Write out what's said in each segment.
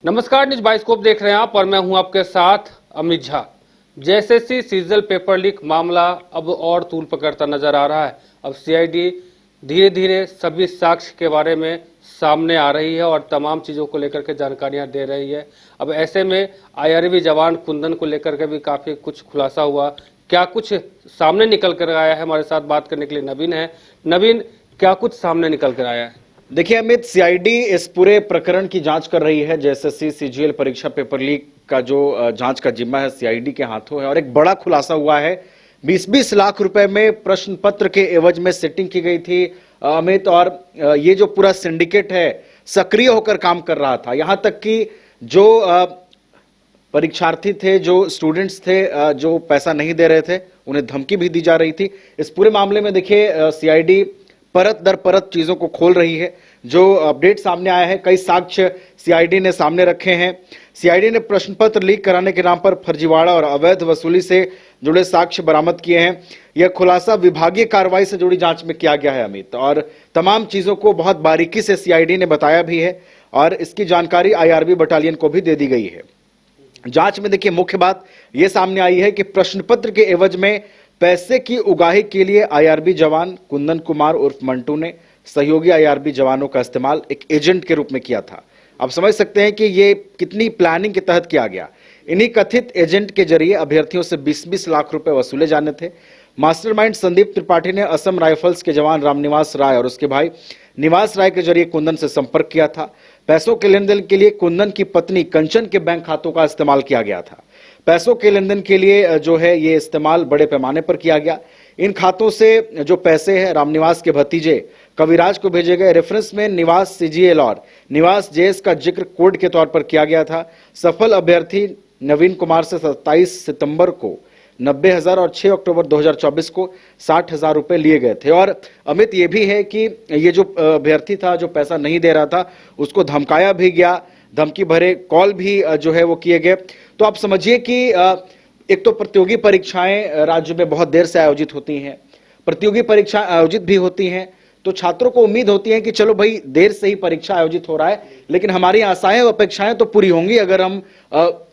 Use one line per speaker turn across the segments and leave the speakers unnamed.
नमस्कार, news bioscope देख रहे हैं आप और मैं हूं आपके साथ Amit Jha. JSSC सीजल paper leak मामला अब और तूल पकड़ता नजर आ रहा है। अब सीआईडी धीरे धीरे सभी साक्ष्य के बारे में सामने आ रही है और तमाम चीज़ों को लेकर के जानकारियां दे रही है। अब ऐसे में आईआरबी जवान कुंदन को लेकर के भी काफ़ी कुछ खुलासा हुआ। क्या कुछ सामने निकल कर आया है? हमारे साथ बात करने के लिए नवीन है। नवीन, क्या कुछ सामने निकल कर आया है?
देखिए अमित, सीआईडी इस पूरे प्रकरण की जांच कर रही है। जेएसएससी सीजीएल परीक्षा पेपर लीक का जो जांच का जिम्मा है सीआईडी के हाथों है और एक बड़ा खुलासा हुआ है। 20-20 लाख रुपए में प्रश्न पत्र के एवज में सेटिंग की गई थी अमित, और ये जो पूरा सिंडिकेट है सक्रिय होकर काम कर रहा था। यहां तक कि जो परीक्षार्थी थे, जो स्टूडेंट्स थे, जो पैसा नहीं दे रहे थे, उन्हें धमकी भी दी जा रही थी। इस पूरे मामले में देखिए सीआईडी परत दर परत चीजों को खोल रही है। जो अपडेट सामने आया है, कई साक्ष्य सीआईडी ने सामने रखे हैं। सीआईडी ने प्रश्न पत्र लीक कराने के नाम पर फर्जीवाड़ा और अवैध वसूली से जुड़े साक्ष्य बरामद किए हैं। यह खुलासा विभागीय कार्रवाई से जुड़ी जांच में किया गया है अमित, और तमाम चीजों को बहुत बारीकी से सीआईडी ने बताया भी है और इसकी जानकारी आईआरबी बटालियन को भी दे दी गई है। जांच में देखिए मुख्य बात यह सामने आई है कि प्रश्न पत्र के एवज में पैसे की उगाही के लिए आईआरबी जवान कुंदन कुमार उर्फ मंटू ने सहयोगी आईआरबी जवानों का इस्तेमाल एक एजेंट के रूप में किया था। आप समझ सकते हैं कि ये कितनी प्लानिंग के तहत किया गया। इन्हीं कथित एजेंट के जरिए अभ्यर्थियों से 20-20 लाख रुपए वसूले जाने थे। मास्टरमाइंड संदीप त्रिपाठी ने असम राइफल्स के जवान रामनिवास राय और उसके भाई निवास राय के जरिए कुंदन से संपर्क किया था। पैसों के लेन देन के लिए कुंदन की पत्नी कंचन के बैंक खातों का इस्तेमाल किया गया था। पैसों के लेन देन के लिए जो है ये इस्तेमाल बड़े पैमाने पर किया गया। इन खातों से जो पैसे हैं रामनिवास के भतीजे कविराज को भेजे गए। रेफरेंस में निवास सीजीएल और निवास जेएस का जिक्र कोड के तौर पर किया गया था। सफल अभ्यर्थी नवीन कुमार से 27 सितंबर को 90,000 और 6 अक्टूबर 2024 को 60,000 रुपए लिए गए थे। और अमित, ये भी है कि ये जो अभ्यर्थी था, जो पैसा नहीं दे रहा था, उसको धमकाया भी गया। धमकी भरे कॉल भी जो है वो किए गए। तो आप समझिए कि एक तो प्रतियोगी परीक्षाएं राज्य में बहुत देर से आयोजित होती हैं, प्रतियोगी परीक्षा आयोजित भी होती हैं, तो छात्रों को उम्मीद होती है कि चलो भाई देर से ही परीक्षा आयोजित हो रहा है, लेकिन हमारी आशाएं और अपेक्षाएं तो पूरी होंगी। अगर हम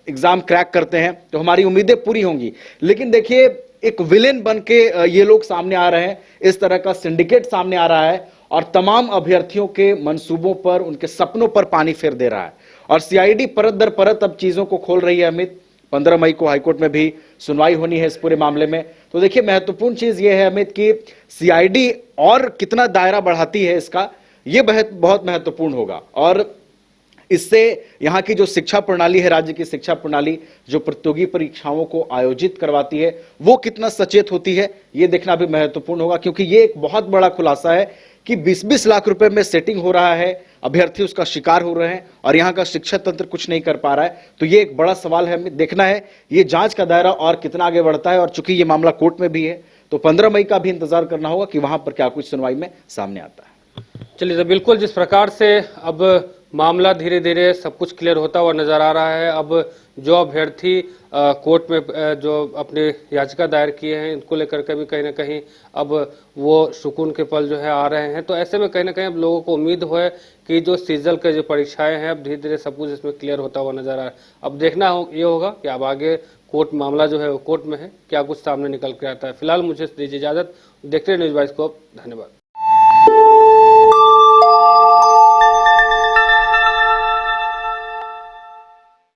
एग्जाम क्रैक करते हैं तो हमारी उम्मीदें पूरी होंगी। लेकिन देखिए एक विलेन बन के ये लोग सामने आ रहे हैं, इस तरह का सिंडिकेट सामने आ रहा है और तमाम अभ्यर्थियों के मंसूबों पर, उनके सपनों पर पानी फेर दे रहा है। और सीआईडी परत दर परत अब चीजों को खोल रही है अमित। 15 मई को हाईकोर्ट में भी सुनवाई होनी है इस पूरे मामले में। तो देखिए महत्वपूर्ण चीज यह है अमित कि सीआईडी और कितना दायरा बढ़ाती है इसका, यह बहुत महत्वपूर्ण होगा। और इससे यहाँ की जो शिक्षा प्रणाली है, राज्य की शिक्षा प्रणाली जो प्रतियोगी परीक्षाओं को आयोजित करवाती है, वो कितना सचेत होती है, ये देखना भी महत्वपूर्ण होगा। क्योंकि ये एक बहुत बड़ा खुलासा है कि 20-20 लाख रुपए में सेटिंग हो रहा है, अभ्यर्थी उसका शिकार हो रहे हैं और यहाँ का शिक्षा तंत्र कुछ नहीं कर पा रहा है। तो ये एक बड़ा सवाल है, हमें देखना है ये जांच का दायरा और कितना आगे बढ़ता है। और चूंकि ये मामला कोर्ट में भी है, तो 15 मई का भी इंतजार करना होगा कि वहां पर क्या कुछ सुनवाई में सामने आता है।
चलिए, तो बिल्कुल जिस प्रकार से अब मामला धीरे धीरे सब कुछ क्लियर होता हुआ नजर आ रहा है। अब जो अभ्यर्थी कोर्ट में जो अपने याचिका दायर किए हैं, इनको लेकर के भी कहीं ना कहीं अब वो सुकून के पल जो है आ रहे हैं। तो ऐसे में कहीं ना कहीं अब लोगों को उम्मीद है कि जो सीजल के जो परीक्षाएं हैं, अब धीरे धीरे सब कुछ इसमें क्लियर होता हुआ नजर आ रहा है। अब देखना ये होगा कि अब आगे कोर्ट मामला जो है वो कोर्ट में है, क्या कुछ सामने निकल के आता है। फिलहाल मुझे दीजिए इजाजत। देखते रहिए न्यूज बाइस्कोप। धन्यवाद।